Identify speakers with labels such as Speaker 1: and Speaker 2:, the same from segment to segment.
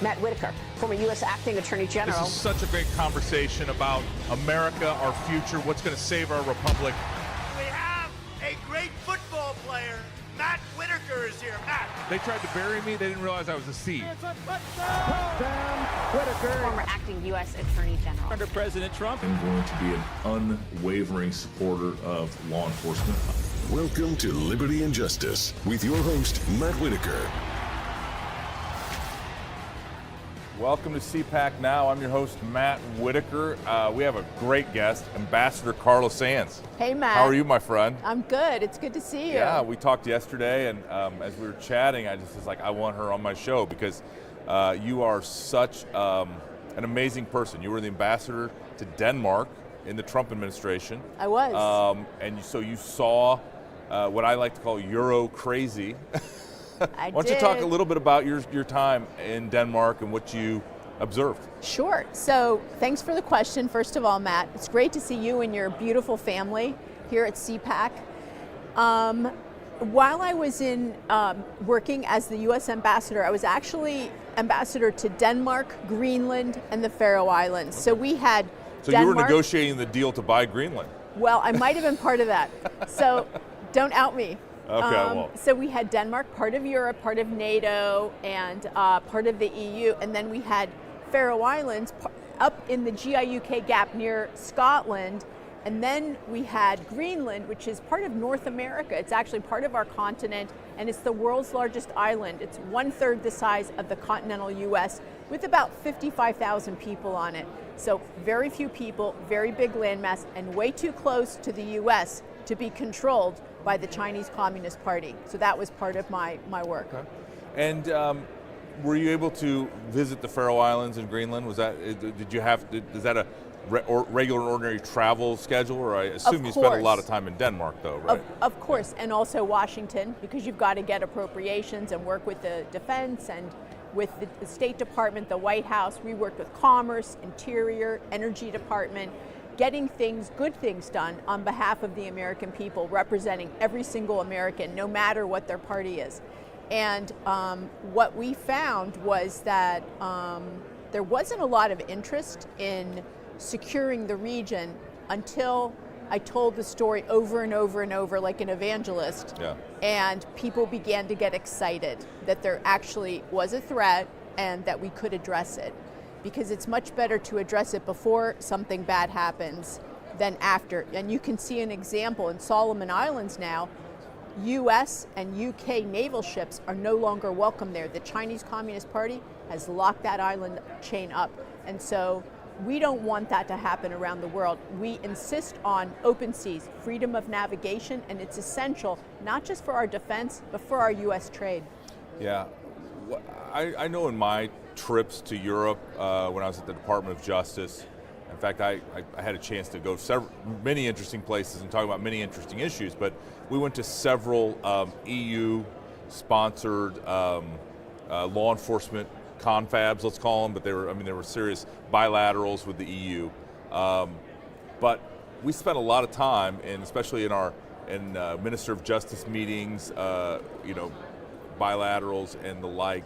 Speaker 1: Matt Whitaker, former U.S. Acting Attorney General.
Speaker 2: This is such a great conversation about America, our future, what's going to save our republic.
Speaker 3: We have a great football player. Matt Whitaker is here. Matt.
Speaker 2: They tried to bury me. They didn't realize I was a seed.
Speaker 3: It's a touchdown. Whitaker.
Speaker 4: Former acting U.S. Attorney General.
Speaker 3: Under President Trump.
Speaker 5: I'm going to be an unwavering supporter of law enforcement.
Speaker 6: Welcome to Liberty and Justice with your host, Matt Whitaker.
Speaker 2: Welcome to CPAC Now. I'm your host, Matt Whitaker. We have a great guest, Ambassador Carla Sands.
Speaker 7: Hey, Matt.
Speaker 2: How are you, my friend?
Speaker 7: I'm good. It's good to see you.
Speaker 2: Yeah, we talked yesterday, and as we were chatting, I just was like, I want her on my show because you are such an amazing person. You were the ambassador to Denmark in the Trump administration.
Speaker 7: I was.
Speaker 2: So you saw what I like to call Euro crazy.
Speaker 7: I
Speaker 2: Why don't you talk a little bit about your time in Denmark and what you observed?
Speaker 7: Sure. So thanks for the question, first of all, Matt. It's great to see you and your beautiful family here at CPAC. While I was in working as the U.S. ambassador, I was actually ambassador to Denmark, Greenland, and the Faroe Islands. Okay. So we had Denmark.
Speaker 2: You were negotiating the deal to buy Greenland.
Speaker 7: Well, I might have been part of that. So don't out me.
Speaker 2: Okay,
Speaker 7: So we had Denmark, part of Europe, part of NATO, and part of the EU, and then we had Faroe Islands up in the GIUK gap near Scotland, and then we had Greenland, which is part of North America. It's actually part of our continent, and it's the world's largest island. It's 1/3 the size of the continental US, with about 55,000 people on it. So very few people, very big landmass, and way too close to the US to be controlled by the Chinese Communist Party. So that was part of my work.
Speaker 2: Okay. And were you able to visit the Faroe Islands and Greenland? Is that a regular and ordinary travel schedule? Or I assume you spent a lot of time in Denmark though, right?
Speaker 7: Of course, and also Washington, because you've got to get appropriations and work with the defense and with the State Department, the White House. We worked with Commerce, Interior, Energy Department, getting good things done on behalf of the American people, representing every single American, no matter what their party is. And what we found was that there wasn't a lot of interest in securing the region until I told the story over and over and over like an evangelist.
Speaker 2: Yeah.
Speaker 7: And people began to get excited that there actually was a threat and that we could address it. Because it's much better to address it before something bad happens than after. And you can see an example in Solomon Islands now. US and UK naval ships are no longer welcome there. The Chinese Communist Party has locked that island chain up. And so we don't want that to happen around the world. We insist on open seas, freedom of navigation, and it's essential, not just for our defense, but for our US trade.
Speaker 2: Yeah, I know in my trips to Europe when I was at the Department of Justice. In fact, I had a chance to go many interesting places and talk about many interesting issues, but we went to several EU-sponsored law enforcement confabs, let's call them, but they were serious bilaterals with the EU. But we spent a lot of time, and especially in Minister of Justice meetings, bilaterals and the like,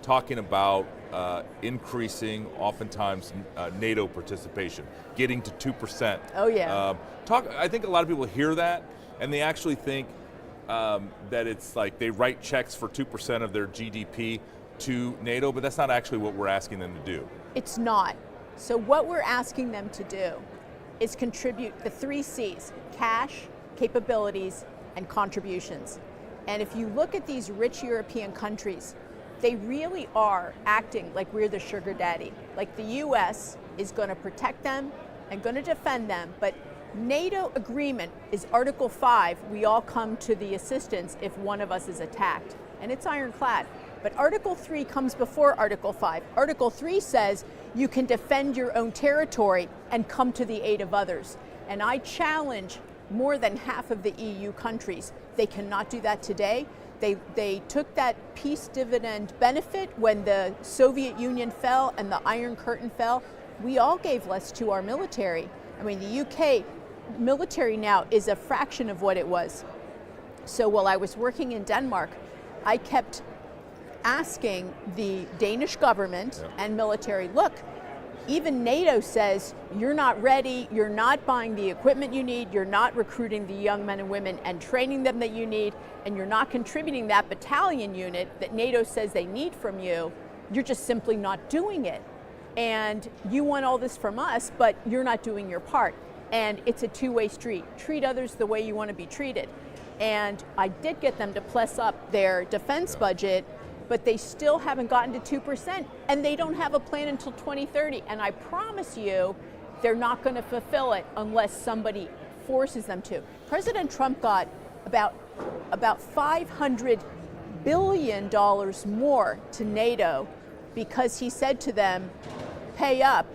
Speaker 2: talking about increasing, oftentimes, NATO participation, getting to 2%.
Speaker 7: Oh yeah.
Speaker 2: I think a lot of people hear that, and they actually think that it's like they write checks for 2% of their GDP to NATO, but that's not actually what we're asking them to do.
Speaker 7: It's not. So what we're asking them to do is contribute the 3 C's: cash, capabilities, and contributions. And if you look at these rich European countries, they really are acting like we're the sugar daddy. Like the US is going to protect them and going to defend them, but NATO agreement is Article 5. We all come to the assistance if one of us is attacked, and it's ironclad. But Article 3 comes before Article 5. Article 3 says you can defend your own territory and come to the aid of others. And I challenge more than half of the EU countries. They cannot do that today. They took that peace dividend benefit when the Soviet Union fell and the Iron Curtain fell. We all gave less to our military. I mean, the UK military now is a fraction of what it was. So while I was working in Denmark, I kept asking the Danish government and military, look, even NATO says you're not ready, you're not buying the equipment you need, you're not recruiting the young men and women and training them that you need, and you're not contributing that battalion unit that NATO says they need from you. You're just simply not doing it. And you want all this from us, but you're not doing your part. And it's a two-way street. Treat others the way you want to be treated. And I did get them to plus up their defense budget, but they still haven't gotten to 2%, and they don't have a plan until 2030. And I promise you, they're not going to fulfill it unless somebody forces them to. President Trump got about $500 billion more to NATO because he said to them, pay up,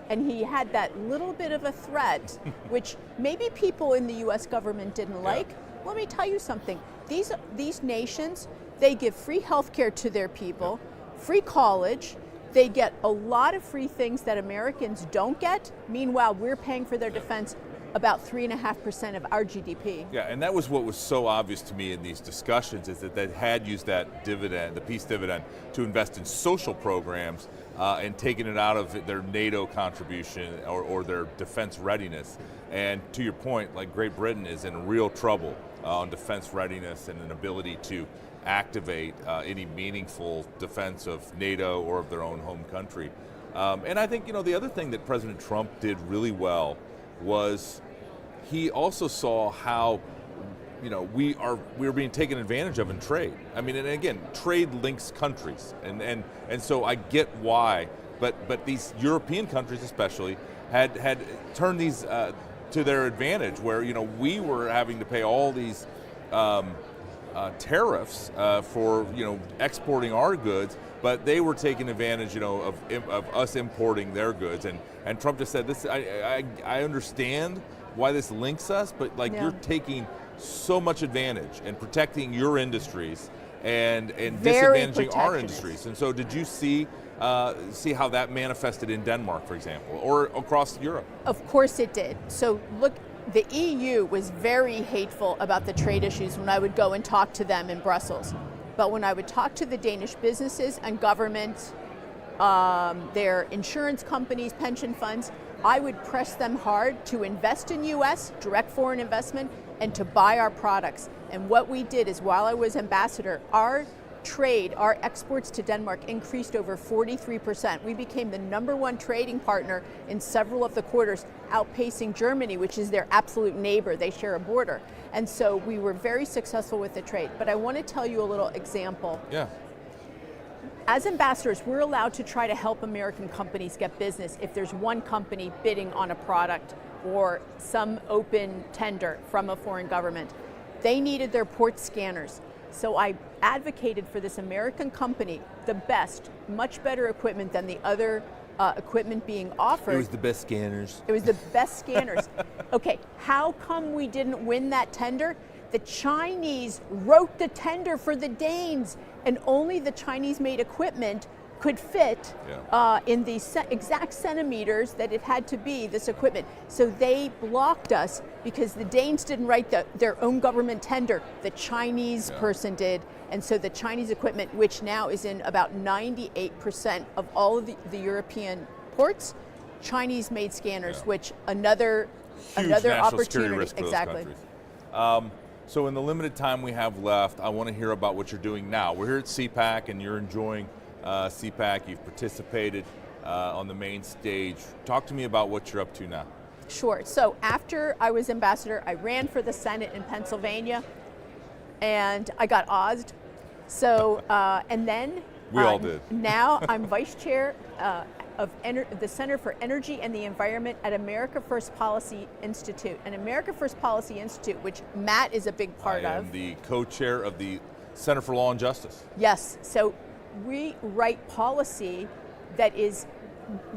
Speaker 7: and he had that little bit of a threat, which maybe people in the US government didn't like. Let me tell you something. These nations, they give free health care to their people, free college, they get a lot of free things that Americans don't get. Meanwhile, we're paying for their defense about 3.5% of our GDP.
Speaker 2: Yeah, and that was what was so obvious to me in these discussions, is that they had used that dividend, the peace dividend, to invest in social programs and taking it out of their NATO contribution or their defense readiness. And to your point, like Great Britain is in real trouble on defense readiness and an ability to activate any meaningful defense of NATO or of their own home country. And I think, the other thing that President Trump did really well was he also saw how we were being taken advantage of in trade. I mean, and again, trade links countries, and so I get why, but these European countries especially had turned these to their advantage, where we were having to pay all these tariffs for exporting our goods, but they were taking advantage of us importing their goods, and Trump just said this. I understand why this links us, but you're taking so much advantage and protecting your industries and disadvantaging our industries. And so did you see how that manifested in Denmark, for example, or across Europe? Of
Speaker 7: course it did. So look, the EU was very hateful about the trade issues when I would go and talk to them in Brussels. But when I would talk to the Danish businesses and governments, their insurance companies, pension funds, I would press them hard to invest in US, direct foreign investment, and to buy our products. And what we did is, while I was ambassador, our trade, our exports to Denmark increased over 43%. We became the #1 trading partner in several of the quarters, outpacing Germany, which is their absolute neighbor. They share a border. And so we were very successful with the trade. But I want to tell you a little example.
Speaker 2: Yeah.
Speaker 7: As ambassadors, we're allowed to try to help American companies get business if there's one company bidding on a product or some open tender from a foreign government. They needed their port scanners. So I advocated for this American company, the best, much better equipment than the other equipment being offered.
Speaker 2: It was the best scanners.
Speaker 7: It was the best scanners. Okay, how come we didn't win that tender? The Chinese wrote the tender for the Danes, and only the Chinese-made equipment could fit in the exact centimeters that it had to be, this equipment. So they blocked us because the Danes didn't write their own government tender. The Chinese person did. And so the Chinese equipment, which now is in about 98% of all of the European ports, Chinese-made scanners, which another opportunity.
Speaker 2: Risk for exactly. Those countries. So in the limited time we have left, I want to hear about what you're doing now. We're here at CPAC, and you're enjoying CPAC. You've participated on the main stage. Talk to me about what you're up to now.
Speaker 7: Sure. So after I was ambassador, I ran for the Senate in Pennsylvania, and I got OZ'd. So, and then
Speaker 2: we all did.
Speaker 7: Now I'm vice chair of the Center for Energy and the Environment at America First Policy Institute. And America First Policy Institute, which Matt is a big part of.
Speaker 2: I am the co-chair of the Center for Law and Justice.
Speaker 7: Yes. So we write policy that is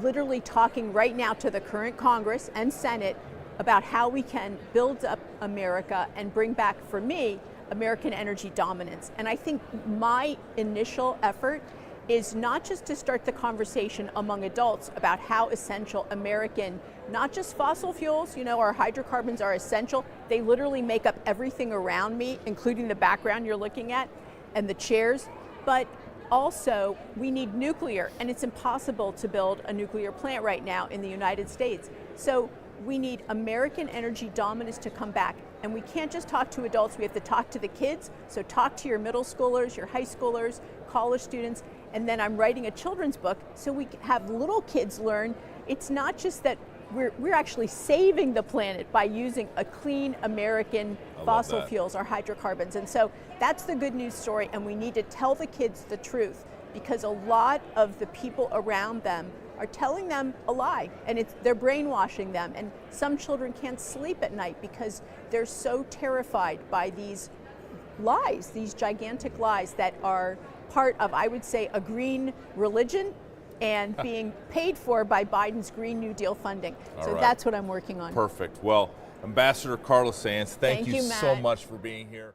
Speaker 7: literally talking right now to the current Congress and Senate about how we can build up America and bring back, for me, American energy dominance. And I think my initial effort is not just to start the conversation among adults about how essential American, not just fossil fuels, our hydrocarbons are essential. They literally make up everything around me, including the background you're looking at and the chairs. But also, we need nuclear, and it's impossible to build a nuclear plant right now in the United States. So we need American energy dominance to come back. And we can't just talk to adults, we have to talk to the kids. So talk to your middle schoolers, your high schoolers, college students, and then I'm writing a children's book so we have little kids learn it's not just that we're actually saving the planet by using a clean American fossil fuels or hydrocarbons. And so that's the good news story, and we need to tell the kids the truth, because a lot of the people around them are telling them a lie, and they're brainwashing them. And some children can't sleep at night because they're so terrified by these lies, these gigantic lies that are part of, I would say, a green religion and being paid for by Biden's Green New Deal funding. So that's what I'm working on.
Speaker 2: Perfect. Well, Ambassador Carla Sands, thank you so
Speaker 7: Matt.
Speaker 2: much for being here.